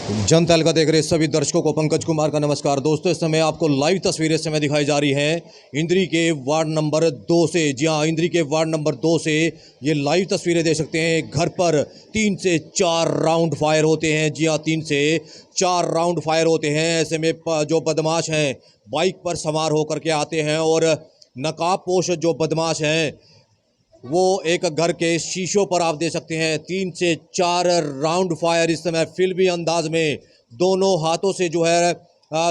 जनता का देख रहे सभी दर्शकों को पंकज कुमार का नमस्कार। दोस्तों, इस समय आपको लाइव तस्वीरें इस समय दिखाई जा रही हैं इंद्री के वार्ड नंबर 2 से। जी हां, इंद्री के वार्ड नंबर 2 से ये लाइव तस्वीरें देख सकते हैं। घर पर 3 से 4 राउंड फायर होते हैं। जी हां, 3 से 4 राउंड फायर होते हैं। ऐसे में जो बदमाश हैं बाइक पर सवार होकर के आते हैं और नकाबपोश जो बदमाश हैं वो एक घर के शीशों पर आप देख सकते हैं 3 से 4 राउंड फायर इस समय फिल्मी अंदाज में दोनों हाथों से जो है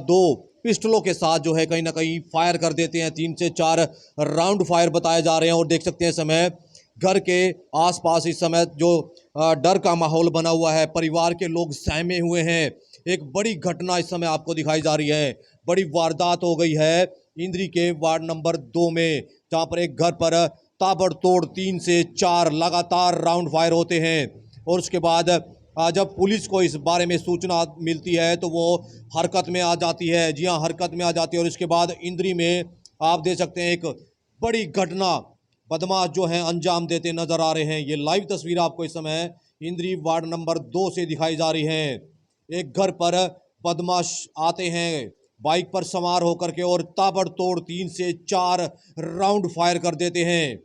दो पिस्टलों के साथ जो है कहीं ना कहीं फायर कर देते हैं। 3 से 4 राउंड फायर बताए जा रहे हैं और देख सकते हैं समय घर के आसपास इस समय जो डर का माहौल बना हुआ है, परिवार के लोग सहमे हुए हैं। एक बड़ी घटना इस समय आपको दिखाई जा रही है। बड़ी वारदात हो गई है इंद्री के वार्ड नंबर 2 में, जहां पर एक घर पर ताबड़तोड़ 3 से 4 लगातार राउंड फायर होते हैं। और उसके बाद जब पुलिस को इस बारे में सूचना मिलती है तो वो हरकत में आ जाती है। जी हाँ, हरकत में आ जाती है। और इसके बाद इंद्री में आप देख सकते हैं एक बड़ी घटना बदमाश जो हैं अंजाम देते नजर आ रहे हैं। ये लाइव तस्वीर आपको इस समय इंद्री वार्ड नंबर 2 से दिखाई जा रही है। एक घर पर बदमाश आते हैं बाइक पर सवार होकर के और ताबड़तोड़ 3 से 4 राउंड फायर कर देते हैं।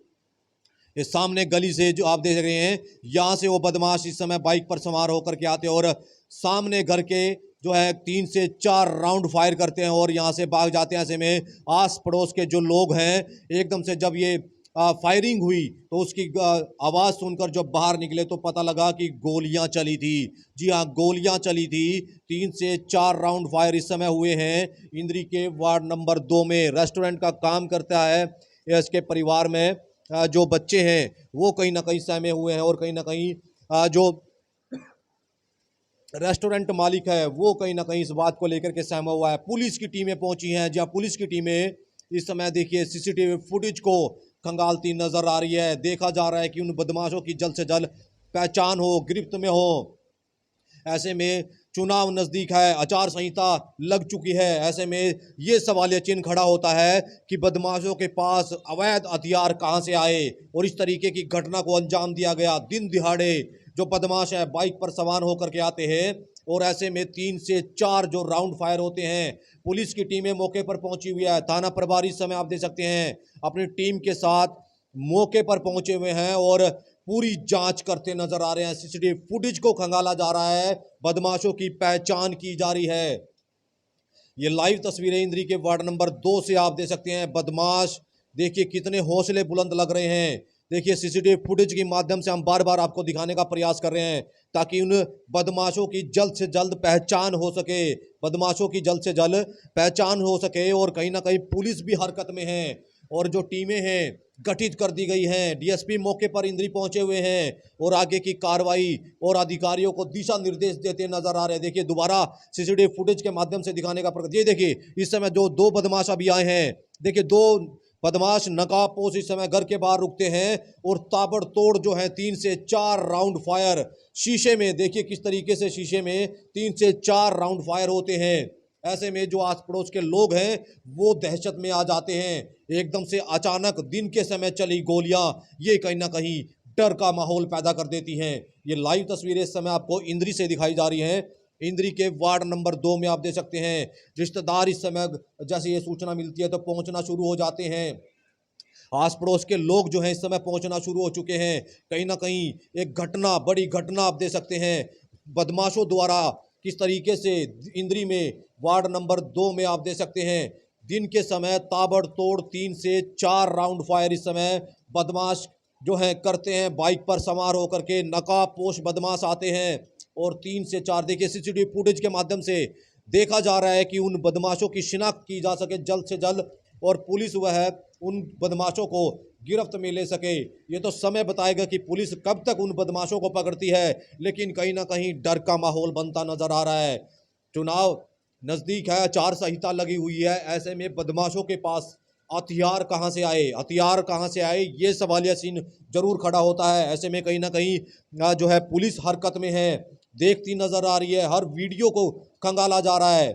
इस सामने गली से जो आप देख रहे हैं, यहाँ से वो बदमाश इस समय बाइक पर सवार होकर के आते हैं और सामने घर के जो है 3 से 4 राउंड फायर करते हैं और यहाँ से भाग जाते हैं। ऐसे में आस पड़ोस के जो लोग हैं एकदम से जब ये फायरिंग हुई तो उसकी आवाज़ सुनकर जब बाहर निकले तो पता लगा कि गोलियां चली थी। जी हाँ, गोलियां चली थी। 3 से 4 राउंड फायर इस समय हुए हैं इंद्री के वार्ड नंबर 2 में। रेस्टोरेंट का काम करता है इसके परिवार में जो बच्चे हैं वो कहीं ना कहीं सहमे हुए हैं और कहीं ना कहीं जो रेस्टोरेंट मालिक है वो कहीं ना कहीं इस बात को लेकर के सहमा हुआ है। पुलिस की टीमें पहुंची हैं, जहां पुलिस की टीमें इस समय देखिए सीसीटीवी फुटेज को खंगालती नजर आ रही है। देखा जा रहा है कि उन बदमाशों की जल्द से जल्द पहचान हो, गिरफ्त में हो। ऐसे में चुनाव नज़दीक है, आचार संहिता लग चुकी है। ऐसे में ये सवालिया चिन्ह खड़ा होता है कि बदमाशों के पास अवैध हथियार कहां से आए और इस तरीके की घटना को अंजाम दिया गया। दिन दिहाड़े जो बदमाश है बाइक पर सवार होकर के आते हैं और ऐसे में 3 से 4 जो राउंड फायर होते हैं। पुलिस की टीमें मौके पर पहुंची हुई है। थाना प्रभारी इस समय आप देख सकते हैं अपनी टीम के साथ मौके पर पहुंचे हुए हैं और पूरी जांच करते नजर आ रहे हैं। सीसीटीवी फुटेज को खंगाला जा रहा है, बदमाशों की पहचान की जा रही है। ये लाइव तस्वीरें इंद्री के वार्ड नंबर 2 से आप देख सकते हैं। बदमाश देखिए कितने हौसले बुलंद लग रहे हैं। देखिए सीसीटीवी फुटेज के माध्यम से हम बार बार आपको दिखाने का प्रयास कर रहे हैं ताकि उन बदमाशों की जल्द से जल्द पहचान हो सके, बदमाशों की जल्द से जल्द पहचान हो सके। और कहीं ना कहीं पुलिस भी हरकत में है और जो टीमें हैं गठित कर दी गई हैं। डीएसपी मौके पर इंद्री पहुंचे हुए हैं और आगे की कार्रवाई और अधिकारियों को दिशा निर्देश देते नजर आ रहे हैं। देखिए दोबारा सीसीटीवी फुटेज के माध्यम से दिखाने का प्रयास। ये देखिए इस समय जो 2 बदमाश अभी आए हैं, देखिए 2 बदमाश नकाबपोश इस समय घर के बाहर रुकते हैं और ताबड़तोड़ जो है 3 से 4 राउंड फायर शीशे में, देखिए किस तरीके से शीशे में 3 से 4 राउंड फायर होते हैं। ऐसे में जो आस पड़ोस के लोग हैं वो दहशत में आ जाते हैं। एकदम से अचानक दिन के समय चली गोलियां ये कहीं ना कहीं डर का माहौल पैदा कर देती हैं। ये लाइव तस्वीरें इस समय आपको इंद्री से दिखाई जा रही हैं। इंद्री के वार्ड नंबर 2 में आप देख सकते हैं रिश्तेदार इस समय जैसे ये सूचना मिलती है तो पहुंचना शुरू हो जाते हैं। आस पड़ोस के लोग जो हैं इस समय पहुंचना शुरू हो चुके हैं। कहीं ना कहीं एक घटना, बड़ी घटना आप देख सकते हैं बदमाशों द्वारा किस तरीके से इंद्री में वार्ड नंबर 2 में आप देख सकते हैं दिन के समय ताबड़तोड़ 3 से 4 राउंड फायर इस समय बदमाश जो है करते हैं। बाइक पर सवार होकर के नकाबपोश बदमाश आते हैं और 3 से 4 देखिए सीसीटीवी फुटेज के माध्यम से देखा जा रहा है कि उन बदमाशों की शिनाख्त की जा सके जल्द से जल्द और पुलिस वह है उन बदमाशों को गिरफ्त में ले सके। ये तो समय बताएगा कि पुलिस कब तक उन बदमाशों को पकड़ती है, लेकिन कहीं ना कहीं डर का माहौल बनता नजर आ रहा है। चुनाव नजदीक है, आचार संहिता लगी हुई है। ऐसे में बदमाशों के पास हथियार कहां से आए, हथियार कहां से आए, ये सवालिया सीन जरूर खड़ा होता है। ऐसे में कहीं ना कहीं जो है पुलिस हरकत में है, देखती नजर आ रही है। हर वीडियो को खंगाला जा रहा है,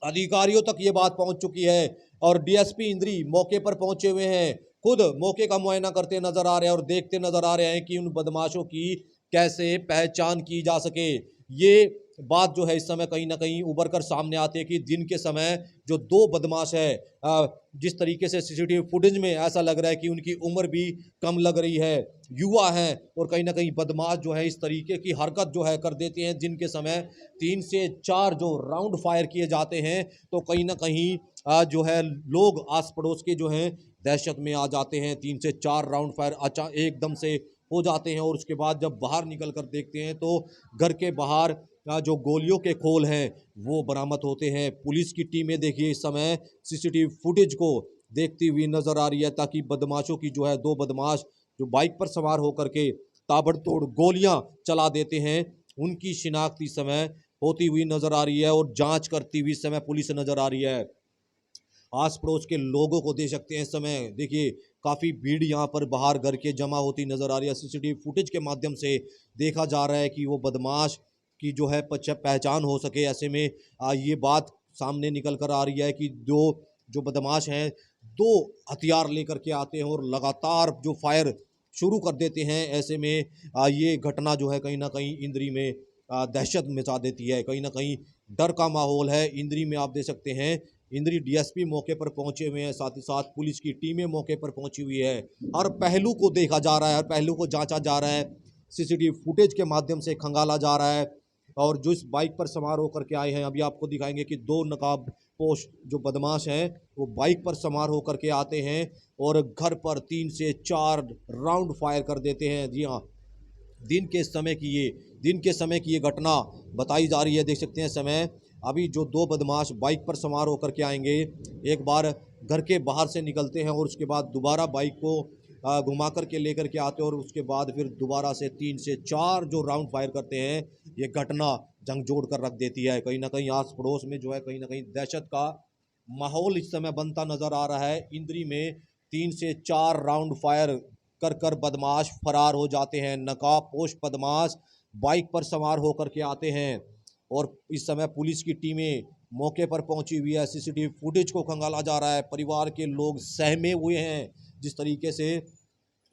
अधिकारियों तक ये बात पहुंच चुकी है और डीएसपी इंद्री मौके पर पहुंचे हुए हैं। खुद मौके का मुआयना करते नजर आ रहे हैं और देखते नजर आ रहे हैं कि उन बदमाशों की कैसे पहचान की जा सके। ये बात जो है इस समय कहीं ना कहीं उभर कर सामने आती है कि दिन के समय जो दो बदमाश है, जिस तरीके से सीसीटीवी फुटेज में ऐसा लग रहा है कि उनकी उम्र भी कम लग रही है, युवा हैं, और कहीं ना कहीं बदमाश जो है इस तरीके की हरकत जो है कर देते हैं। दिन के समय 3 से 4 जो राउंड फायर किए जाते हैं तो कहीं ना कहीं जो है लोग आस पड़ोस के जो हैं दहशत में आ जाते हैं। 3 से 4 राउंड फायर एकदम से हो जाते हैं, और उसके बाद जब बाहर निकल कर देखते हैं तो घर के बाहर जो गोलियों के खोल हैं वो बरामद होते हैं। पुलिस की टीमें देखिए इस समय सीसीटीवी फुटेज को देखती हुई नजर आ रही है, ताकि बदमाशों की जो है दो बदमाश जो बाइक पर सवार होकर के ताबड़तोड़ गोलियां चला देते हैं, उनकी शिनाख्त इस समय होती हुई नजर आ रही है और जांच करती हुई इस समय पुलिस नजर आ रही है। आस पड़ोस के लोगों को देख सकते हैं इस समय, देखिए काफ़ी भीड़ यहाँ पर बाहर घर के जमा होती नजर आ रही है। सीसीटीवी फुटेज के माध्यम से देखा जा रहा है कि वो बदमाश की जो है पहचान हो सके। ऐसे में ये बात सामने निकल कर आ रही है कि जो बदमाश हैं दो हथियार लेकर के आते हैं और लगातार जो फायर शुरू कर देते हैं। ऐसे में ये घटना जो है कहीं ना कहीं इंद्री में दहशत मचा देती है, कहीं ना कहीं डर का माहौल है इंद्री में। आप देख सकते हैं इंद्री डीएसपी मौके पर पहुंचे हुए हैं, साथ ही साथ पुलिस की टीमें मौके पर पहुंची हुई है। हर पहलू को देखा जा रहा है, हर पहलू को जांचा जा रहा है, सीसीटीवी फुटेज के माध्यम से खंगाला जा रहा है। और जो इस बाइक पर सवार होकर के आए हैं, अभी आपको दिखाएंगे कि दो नकाब पोश जो बदमाश हैं वो बाइक पर सवार होकर के आते हैं और घर पर 3 से 4 राउंड फायर कर देते हैं। जी हाँ, दिन के समय की ये घटना बताई जा रही है। देख सकते हैं समय, अभी जो दो बदमाश बाइक पर सवार होकर के आएंगे, एक बार घर के बाहर से निकलते हैं और उसके बाद दोबारा बाइक को घुमा कर के लेकर के आते हैं और उसके बाद फिर दोबारा से 3 से 4 जो राउंड फायर करते हैं। ये घटना झंझोड़ कर रख देती है। कहीं ना कहीं आस पड़ोस में जो है कहीं ना कहीं दहशत का माहौल इस समय बनता नजर आ रहा है। इंद्री में 3 से 4 राउंड फायर कर कर बदमाश फरार हो जाते हैं। नकाबपोश बदमाश बाइक पर सवार होकर के आते हैं और इस समय पुलिस की टीमें मौके पर पहुंची हुई है। सीसीटीवी फुटेज को खंगाला जा रहा है। परिवार के लोग सहमे हुए हैं जिस तरीके से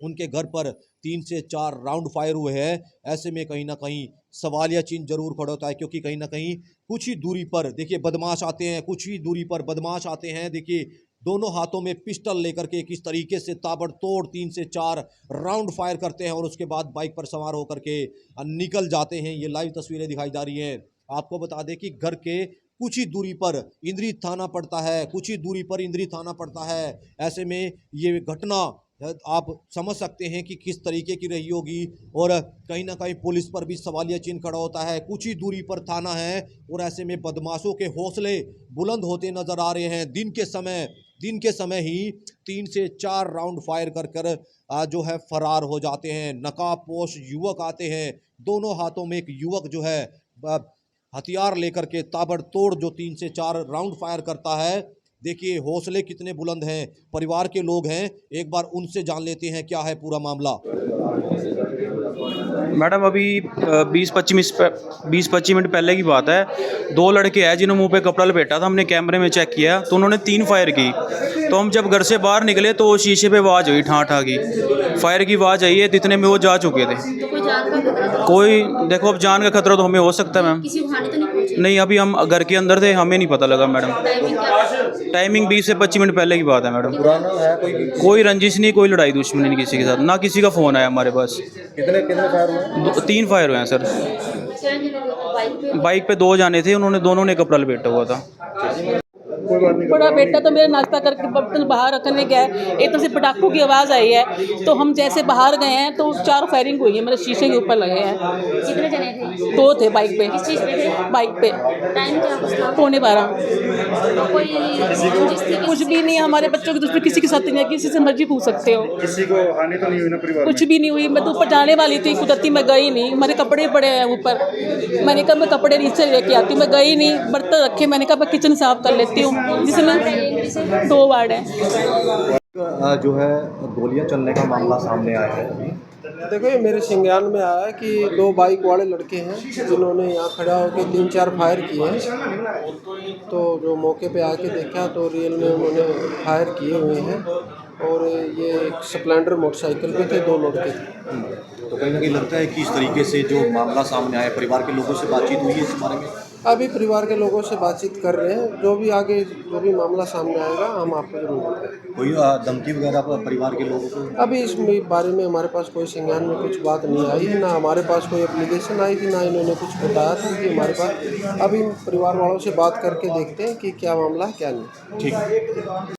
उनके घर पर 3 से 4 राउंड फायर हुए हैं। ऐसे में कहीं ना कहीं सवालिया चिन्ह जरूर खड़ा होता है, क्योंकि कहीं ना कहीं कुछ ही दूरी पर देखिए बदमाश आते हैं, कुछ ही दूरी पर बदमाश आते हैं। देखिए दोनों हाथों में पिस्टल लेकर के किस तरीके से ताबड़तोड़ 3 से 4 राउंड फायर करते हैं और उसके बाद बाइक पर सवार होकर के निकल जाते हैं। ये लाइव तस्वीरें दिखाई जा रही हैं। आपको बता दें कि घर के कुछ ही दूरी पर इंद्री थाना पड़ता है, कुछ ही दूरी पर इंद्री थाना पड़ता है। ऐसे में ये घटना आप समझ सकते हैं कि किस तरीके की रही होगी और कहीं ना कहीं पुलिस पर भी सवालिया चिन्ह खड़ा होता है। कुछ ही दूरी पर थाना है और ऐसे में बदमाशों के हौसले बुलंद होते नजर आ रहे हैं। दिन के समय ही 3 से 4 राउंड फायर कर कर जो है फरार हो जाते हैं। नकाबपोश युवक आते हैं, दोनों हाथों में एक युवक जो है हथियार लेकर के ताबड़तोड़ जो 3 से 4 राउंड फायर करता है। देखिए हौसले कितने बुलंद हैं, परिवार के लोग हैं। एक बार उनसे जान लेते हैं क्या है पूरा मामला। मैडम अभी 20-25 मिनट पहले की बात है। दो लड़के हैं जिन्होंने मुंह पे कपड़ा लपेटा था। हमने कैमरे में चेक किया तो उन्होंने 3 फायर की। तो हम जब घर से बाहर निकले तो शीशे पे आवाज़ हुई ठा ठा की, फायर की आवाज़ आई है। तो इतने में वो जा चुके थे। तो कोई जान का खतरा था? कोई देखो अब जान का खतरा तो हमें हो सकता है मैम। किसी को हानि तो नहीं पहुंची? नहीं, अभी हम घर के अंदर थे, हमें नहीं पता लगा मैडम। टाइमिंग क्या? टाइमिंग 20 से 25 मिनट पहले की बात है मैडम। पुराना है कोई रंजिश नहीं, कोई लड़ाई दुश्मनी नहीं किसी के साथ, ना किसी का फ़ोन आया हमारे पास। कितने फायर हुए? 3 फायर हुए हैं सर। क्या जने बाइक पे? बाइक पे 2 जाने थे, उन्होंने दोनों ने कपड़ा लपेटा हुआ था। बड़ा बेटा तो मेरा नाश्ता करके बर्तन बाहर रखने गया है, एकदम से पटाखों की आवाज़ आई है। तो हम जैसे बाहर गए हैं तो 4 फायरिंग हुई है, मेरे शीशे के ऊपर लगे हैं। कितने जने थे? 2 थे बाइक पे। किस चीज़ पे थे? बाइक पे। टाइम क्या कुछ था? 12:15। तो कोई रंजिश थी? कुछ भी नहीं, हमारे बच्चों की दुश्मनी किसी के साथ नहीं है, किसी से मर्जी पूछ सकते हो। किसी को हानि तो नहीं हुई ना परिवार कुछ भी नहीं हुई। मैं तो ऊपर जाने वाली थी, कुदरती मैं गई नहीं। मेरे कपड़े पड़े हैं ऊपर, मैंने कहा मैं कपड़े नीचे लेके आती हूँ, मैं गई नहीं। बर्तन रखे, मैंने कहा मैं किचन साफ कर लेती हूँ, जिसमें 2 वार्ड है। जो है गोलियां चलने का मामला सामने आया है अभी। देखो ये मेरे संज्ञान में आया कि 2 बाइक वाले लड़के हैं जिन्होंने यहाँ खड़ा होकर 3-4 फायर किए हैं। तो जो मौके पे आके देखा तो रियल में उन्होंने फायर किए हुए हैं और ये एक स्प्लेंडर मोटरसाइकिल पे थे, 2 लड़के थे। तो कहीं ना कहीं लगता है कि इस तरीके से जो मामला सामने आया, परिवार के लोगों से बातचीत हुई है इस बारे में? अभी परिवार के लोगों से बातचीत कर रहे हैं, जो भी मामला सामने आएगा हम आपको जरूर बताएंगे। कोई धमकी वगैरह परिवार के लोगों को? अभी इस बारे में हमारे पास कोई संज्ञान में कुछ बात नहीं आई है, ना हमारे पास कोई एप्लीकेशन आई थी, ना इन्होंने कुछ बताया था कि हमारे पास। अभी परिवार वालों से बात करके देखते हैं कि क्या मामला है क्या नहीं। ठीक।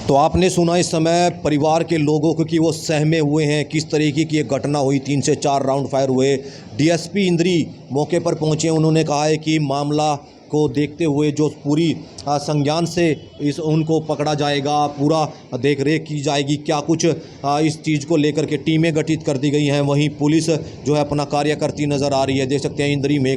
तो आपने सुना इस समय परिवार के लोगों को कि वो सहमे हुए हैं, किस तरीके की एक घटना हुई, 3 से 4 राउंड फायर हुए। डीएसपी इंद्री मौके पर पहुंचे, उन्होंने कहा है कि मामला को देखते हुए जो पूरी संज्ञान से उनको पकड़ा जाएगा, पूरा देख रेख की जाएगी, क्या कुछ इस चीज़ को लेकर के टीमें गठित कर दी गई हैं। वहीं पुलिस जो है अपना कार्य करती नज़र आ रही है। देख सकते हैं इंद्री में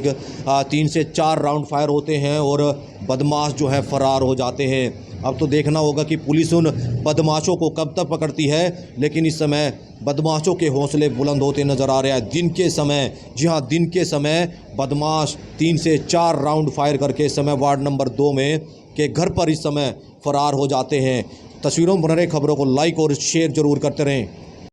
3 से 4 राउंड फायर होते हैं और बदमाश जो है फरार हो जाते हैं। अब तो देखना होगा कि पुलिस उन बदमाशों को कब तक पकड़ती है, लेकिन इस समय बदमाशों के हौसले बुलंद होते नज़र आ रहे हैं। दिन के समय, जी हाँ, दिन के समय बदमाश 3 से 4 राउंड फायर करके इस समय वार्ड नंबर 2 में के घर पर इस समय फरार हो जाते हैं। तस्वीरों में बन रहे खबरों को लाइक और शेयर जरूर करते रहें।